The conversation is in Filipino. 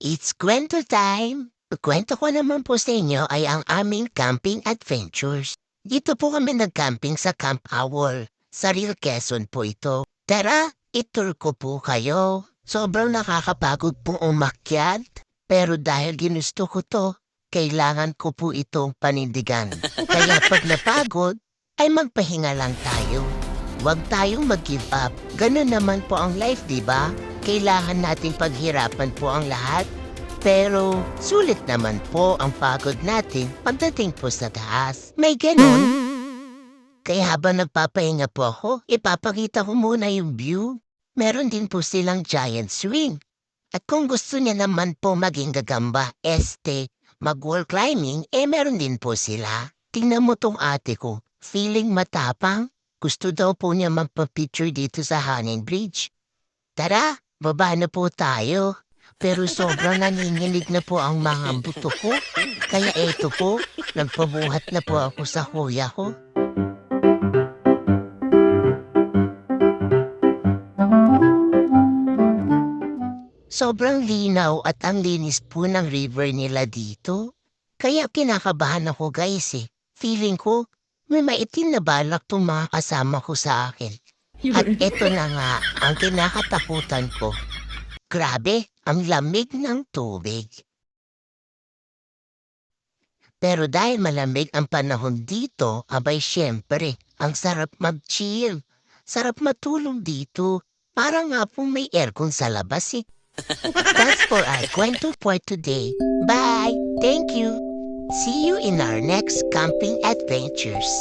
It's kwento time! Kwento ko naman po sa inyo ay ang aming camping adventures. Dito po kami nag-camping sa Camp Owl. Sa Real Quezon po ito. Tara, itour ko po kayo. Sobrang nakakapagod po umakyat. Pero dahil ginusto ko to, kailangan ko po itong panindigan. Kaya pag napagod, ay magpahinga lang tayo. Huwag tayong mag-give up. Ganun naman po ang life, di ba? Kailangan nating paghirapan po ang lahat. Pero sulit naman po ang pagod natin pagdating po sa taas. May ganun. Kaya habang nagpapahinga po ako, ipapakita ko muna yung view. Meron din po silang giant swing. At kung gusto niya naman po maging gagamba, mag-wall climbing, meron din po sila. Tingnan mo tong ate ko, feeling matapang. Gusto daw po niya magpa-picture dito sa hanging bridge. Tara, baba na po tayo. Pero sobrang nanginginig na po ang mga buto ko. Kaya eto po, nagpabuhat na po ako sa kuya ko. Sobrang linaw at ang linis po ng river nila dito. Kaya kinakabahan ako guys eh. Feeling ko, may maitim na balak tong mga kasama ko sa akin. At eto na nga ang kinakatakutan ko. Grabe, ang lamig ng tubig. Pero dahil malamig ang panahon dito, abay syempre, ang sarap mag-chill. Sarap matulog dito. Parang nga pong may aircon sa labas eh. That's for our kwento for today. Bye! Thank you! See you in our next camping adventures.